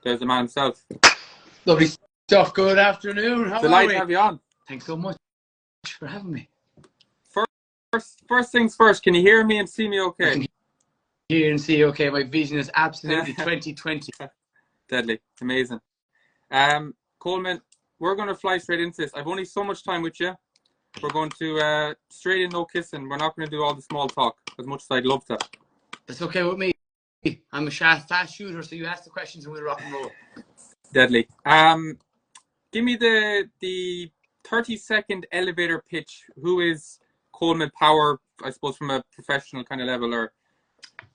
There's the man himself. Lovely stuff. Good afternoon. How are Delighted we? to have you on. Thanks so much for having me. First things first, can you hear me and see me I okay? can hear and see okay. My vision is absolutely 2020. Deadly. Amazing. Coleman, we're going to fly straight into this. I've only so much time with you. We're going to straight in, no kissing. We're not going to do all the small talk as much as I'd love to. That's okay with me. I'm a fast shooter, so you ask the questions and we'll rock and roll. Deadly. Give me the 30-second elevator pitch. Who is Coleman Power, I suppose, from a professional kind of level? Or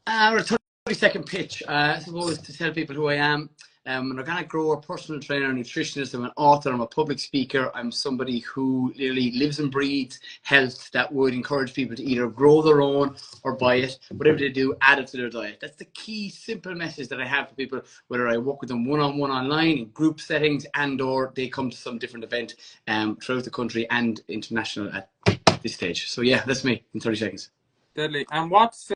A 30-second pitch. I suppose to tell people who I am. I'm an organic grower, personal trainer, nutritionist. I'm an author. I'm a public speaker. I'm somebody who literally lives and breathes health that would encourage people to either grow their own or buy it. Whatever they do, add it to their diet. That's the key, simple message that I have for people, whether I work with them one-on-one online, in group settings, and or they come to some different event throughout the country and international at this stage. So yeah, that's me in 30 seconds. Deadly. And what's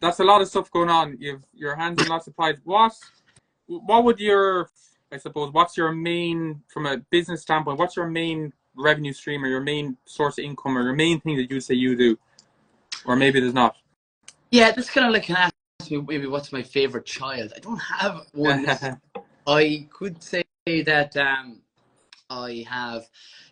that's a lot of stuff going on. You've your hands in lots of pies. What would your, I suppose, what's your main, from a business standpoint, what's your main revenue stream or your main source of income or your main thing that you say you do? Or maybe there's not. Yeah, that's kind of like an ask me maybe what's my favorite child. I don't have one. I could say that I have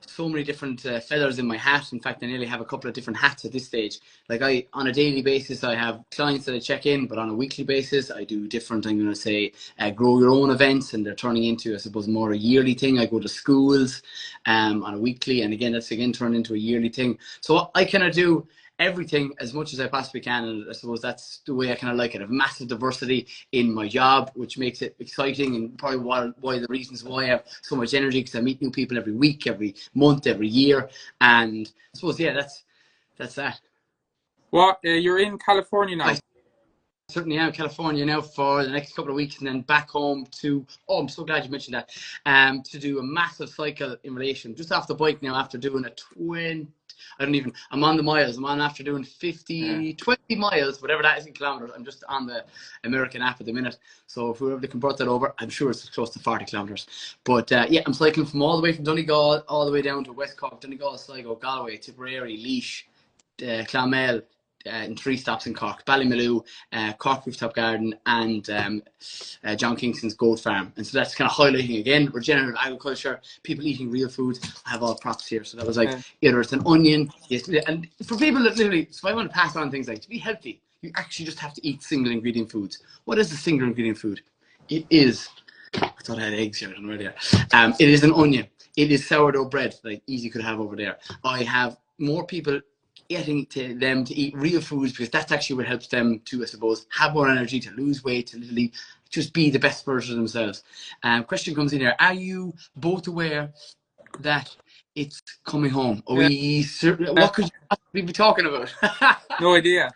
so many different feathers in my hat. In fact, I nearly have a couple of different hats at this stage. Like on a daily basis, I have clients that I check in, but on a weekly basis, I do different, I'm going to say, grow your own events, and they're turning into, I suppose, more a yearly thing. I go to schools on a weekly, and again, that's again turned into a yearly thing. So I kind of do everything as much as I possibly can, and I suppose that's the way I kind of like it. I have massive diversity in my job, which makes it exciting, and probably why the reasons why I have so much energy, because I meet new people every week, every month, every year, and I suppose yeah, that's that. Well, you're in California now. I certainly am in California now for the next couple of weeks, and then back home to, oh, I'm so glad you mentioned that, to do a massive cycle in relation, just off the bike now after doing a 20, I'm on the miles. I'm on after doing 20 miles, whatever that is in kilometers. I'm just on the American app at the minute. So if whoever can brought that over, I'm sure it's close to 40 kilometers. But yeah, I'm cycling from all the way from Donegal all the way down to West Cork, Donegal, Sligo, Galway, Tipperary, Laois, Clonmel, in 3 stops in Cork: Ballymaloe, Cork Rooftop Garden, and John Kingston's Goat Farm. And so that's kind of highlighting again regenerative agriculture, people eating real food. I have all props here. So that was like, either it's an onion, yes, and for people that literally, so I want to pass on things like, to be healthy, you actually just have to eat single ingredient foods. What is the single ingredient food? It is, I thought I had eggs here already. It is an onion. It is sourdough bread, like Easy could have over there. I have more people getting to them to eat real foods, because that's actually what helps them to, I suppose, have more energy, to lose weight, to literally just be the best version of themselves. Question comes in here: are you both aware that it's coming home? Are we certain? What could we be talking about? No idea.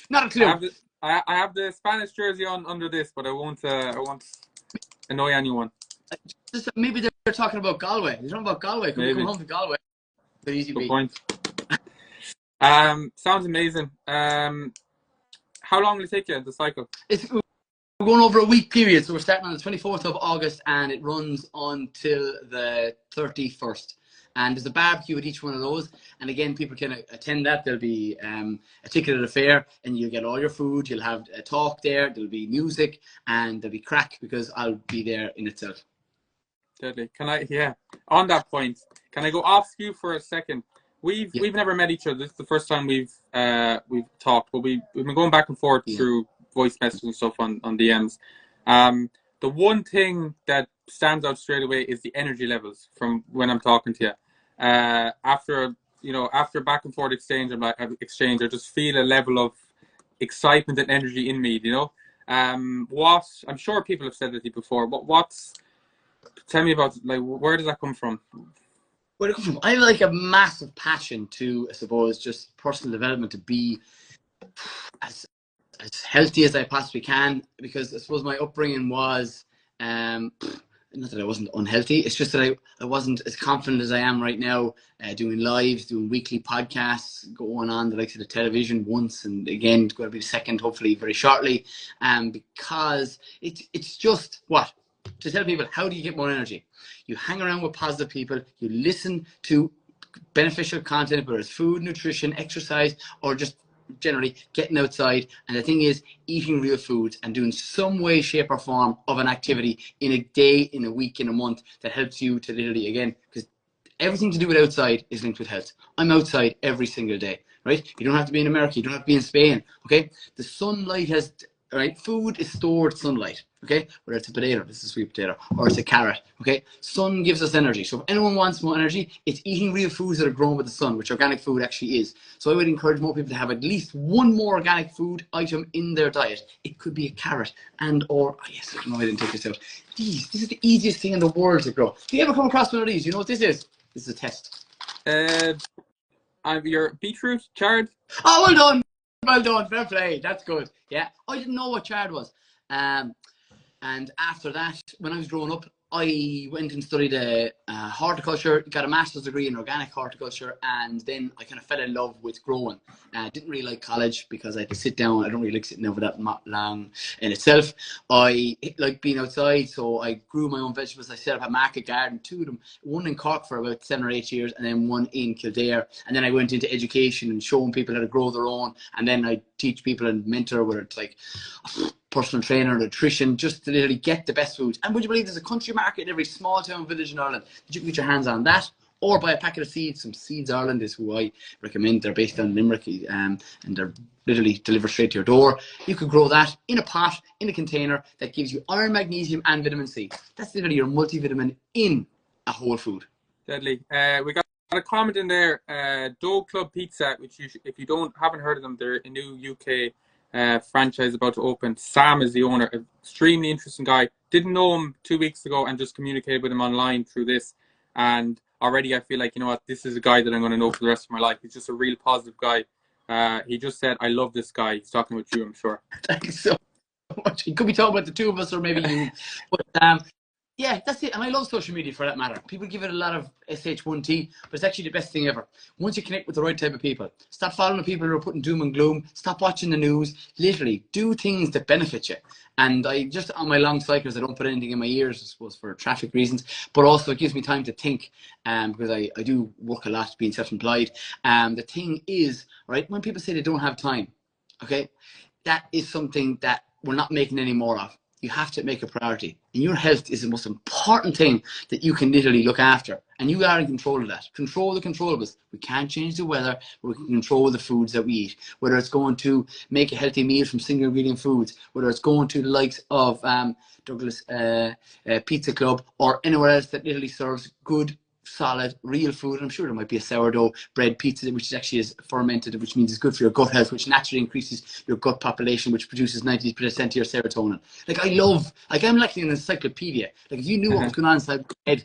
Not a clue. I have the Spanish jersey on under this, but I won't annoy anyone. Just, maybe they're talking about Galway. They're talking about Galway. Could we come home to Galway? Good point. Sounds amazing. How long will it take you, the cycle? We're going over a week period, so we're starting on the 24th of August, and it runs until the 31st. And there's a barbecue at each one of those, and again, people can attend that. There'll be a ticket at a fair, and you'll get all your food. You'll have a talk there. There'll be music, and there'll be crack, because I'll be there in itself. Deadly. Can I? Yeah. On that point, can I go off you for a second? We've never met each other. This is the first time we've talked, but we've been going back and forth through voice messages and stuff on DMs. The one thing that stands out straight away is the energy levels from when I'm talking to you. After back and forth exchange, I just feel a level of excitement and energy in me. What I'm sure people have said that to you before, but tell me about, like, where does that come from? Where it comes from? I have like a massive passion to, I suppose, just personal development, to be as healthy as I possibly can, because I suppose my upbringing was not that I wasn't unhealthy, it's just that I wasn't as confident as I am right now, doing lives, doing weekly podcasts, going on the likes of the television once, and again, it's going to be the second, hopefully very shortly, because it's just what? To tell people, how do you get more energy? You hang around with positive people, you listen to beneficial content, whether it's food, nutrition, exercise, or just generally getting outside. And the thing is, eating real foods and doing some way, shape, or form of an activity in a day, in a week, in a month that helps you to literally, again, because everything to do with outside is linked with health. I'm outside every single day, right? You don't have to be in America, you don't have to be in Spain, okay? The sunlight has, right? Food is stored sunlight, okay? Whether it's a potato, this is a sweet potato, or it's a carrot, okay? Sun gives us energy. So if anyone wants more energy, it's eating real foods that are grown with the sun, which organic food actually is. So I would encourage more people to have at least one more organic food item in their diet. It could be a carrot or, oh yes, no, I didn't take this out. This is the easiest thing in the world to grow. If you ever come across one of these, you know what this is? This is a test. Your beetroot, chard. Oh, well done. Well done. Fair play. That's good. Yeah. I didn't know what chard was. And after that, when I was growing up, I went and studied horticulture, got a master's degree in organic horticulture, and then I kind of fell in love with growing. Didn't really like college because I had to sit down. I don't really like sitting down for that long in itself. I like being outside, so I grew my own vegetables. I set up a market garden, two of them, one in Cork for about 7 or 8 years, and then one in Kildare. And then I went into education and showing people how to grow their own. And then I teach people and mentor, whether it's like personal trainer, nutrition, just to literally get the best foods. And would you believe there's a country market in every small town village in Ireland that you can get your hands on that, or buy a packet of seeds. Some Seeds Ireland is who I recommend. They're based on Limerick, and they're literally delivered straight to your door. You could grow that in a pot, in a container, that gives you iron, magnesium, and vitamin C. That's literally your multivitamin in a whole food. Deadly. We got a comment in there. Dough Club Pizza, which if you haven't heard of them, they're a new UK franchise about to open. Sam is the owner. Extremely interesting guy. Didn't know him 2 weeks ago and just communicated with him online through this. And already I feel like, you know what, this is a guy that I'm going to know for the rest of my life. He's just a real positive guy. He just said, I love this guy. He's talking about you, I'm sure. Thanks so much. He could be talking about the two of us, or maybe you. But yeah, that's it. And I love social media for that matter. People give it a lot of SH1T, but it's actually the best thing ever. Once you connect with the right type of people, stop following the people who are putting doom and gloom, stop watching the news, literally do things that benefit you. And I just, on my long cycles, I don't put anything in my ears, I suppose, for traffic reasons, but also it gives me time to think, because I do work a lot being self-employed. The thing is, right, when people say they don't have time, okay, that is something that we're not making any more of. You have to make a priority. And your health is the most important thing that you can literally look after. And you are in control of that. Control the controllables. We can't change the weather, but we can control the foods that we eat. Whether it's going to make a healthy meal from single ingredient foods, whether it's going to the likes of Douglas Pizza Club, or anywhere else that literally serves good, solid, real food. I'm sure there might be a sourdough bread pizza, which actually is fermented, which means it's good for your gut health, which naturally increases your gut population, which produces 90% of your serotonin. Like, I'm like an encyclopedia. Like, if you knew what was going on inside my head,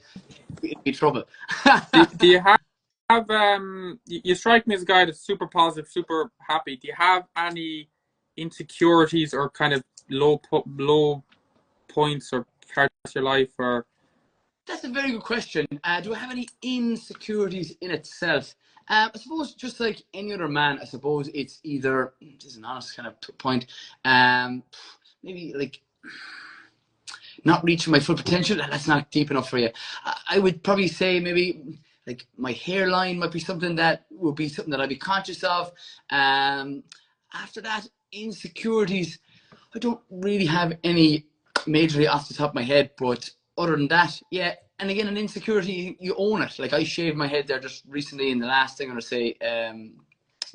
you'd be in trouble. do you have you strike me as a guy that's super positive, super happy. Do you have any insecurities or kind of low points or parts of your life? Or that's a very good question. Do I have any insecurities in itself? I suppose just like any other man, I suppose it's either, this is an honest kind of point, maybe like not reaching my full potential. That's not deep enough for you. I would probably say maybe like my hairline might be something that would be something that I'd be conscious of. After that, insecurities, I don't really have any majorly off the top of my head, but other than that, yeah. And again, an insecurity, you own it. Like, I shaved my head there just recently in the last thing I'm going to say,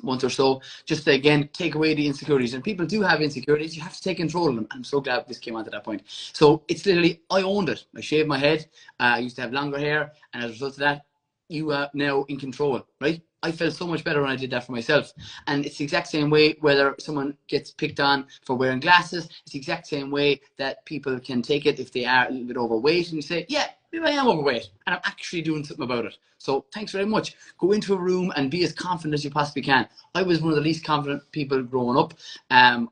month or so, just to, again, take away the insecurities. And people do have insecurities. You have to take control of them. I'm so glad this came on to that point. So it's literally, I owned it. I shaved my head. I used to have longer hair. And as a result of that, you are now in control, right? I felt so much better when I did that for myself. And it's the exact same way whether someone gets picked on for wearing glasses. It's the exact same way that people can take it if they are a little bit overweight, and you say, yeah, maybe I am overweight and I'm actually doing something about it. So thanks very much. Go into a room and be as confident as you possibly can. I was one of the least confident people growing up. And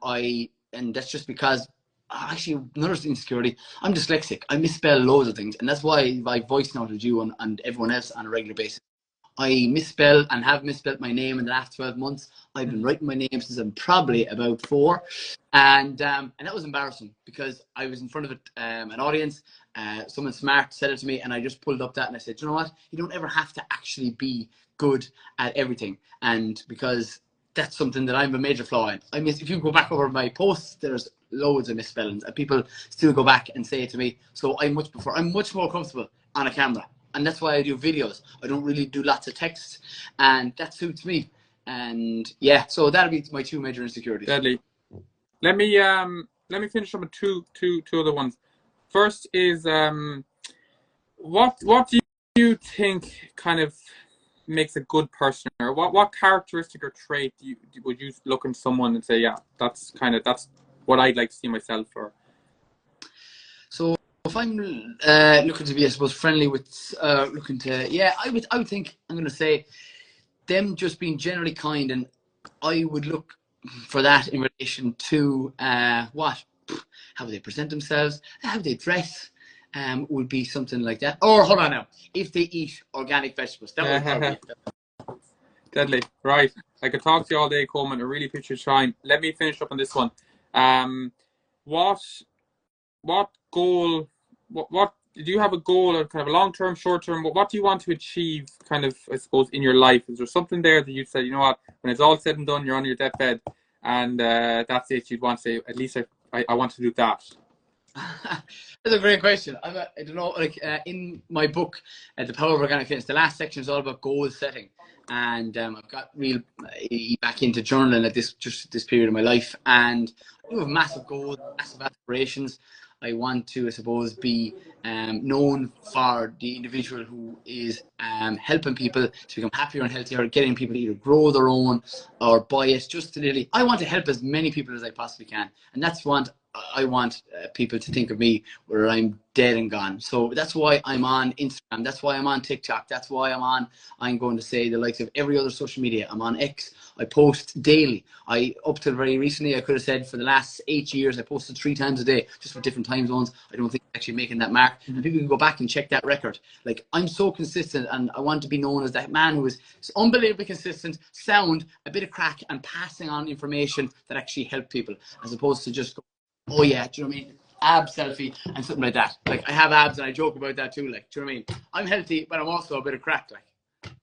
that's just because actually, another insecurity. I'm dyslexic. I misspell loads of things, and that's why I voice noted you and everyone else on a regular basis. I misspell and have misspelled my name in the last 12 months. I've been writing my name since I'm probably about 4. And that was embarrassing because I was in front of an audience. Someone smart said it to me, and I just pulled up that and I said, you know what? You don't ever have to actually be good at everything. And because that's something that I'm a major flaw in. If you go back over my posts, there's loads of misspellings, and people still go back and say it to me. So I'm much more comfortable on a camera. And that's why I do videos. I don't really do lots of text, and that suits me. And yeah, so that'll be my 2 major insecurities. Deadly. Let me finish up with two other ones. First is what do you think kind of makes a good person, or what characteristic or trait would you look in someone and say, yeah, that's what I'd like to see myself? Or so if I'm looking to be, I suppose, friendly with I would think I'm going to say them just being generally kind, and I would look for that in relation to how they present themselves, how they dress. Would be something like that. Or hold on now, if they eat organic vegetables, that would probably be deadly. Right, I could talk to you all day, Coleman. I really appreciate your time. Let me finish up on this one. What goal? What do you have a goal, or kind of a long-term, short-term? What do you want to achieve, kind of, I suppose, in your life? Is there something there that you said, you know what, when it's all said and done, you're on your deathbed, and that's it? You'd want to say, at least I want to do that. That's a great question. I don't know, like in my book, The Power of Organic Fitness, the last section is all about goal setting, and I've got real back into journaling at this period of my life, and I do have massive goals, massive aspirations. I want to, I suppose, be known for the individual who is helping people to become happier and healthier, getting people to either grow their own or buy it. I want to help as many people as I possibly can, and that's what I want people to think of me where I'm dead and gone. So that's why I'm on Instagram. That's why I'm on TikTok. That's why I'm going to say the likes of every other social media. I'm on X. I post daily. Up till very recently, I could have said for the last 8 years, I posted 3 times a day, just for different time zones. I don't think I'm actually making that mark. And people can go back and check that record. Like, I'm so consistent, and I want to be known as that man who is unbelievably consistent, sound, a bit of crack, and passing on information that actually help people, as opposed to just go, oh yeah, do you know what I mean? Ab selfie and something like that. Like, I have abs and I joke about that too. Like, do you know what I mean? I'm healthy, but I'm also a bit of crack. Like,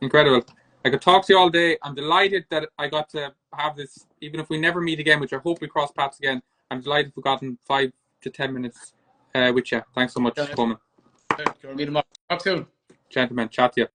incredible. I could talk to you all day. I'm delighted that I got to have this, even if we never meet again, which I hope we cross paths again. I'm delighted we've gotten 5 to 10 minutes with you. Thanks so much, Coleman. Meet him up. Talk soon. Gentlemen, chat to you.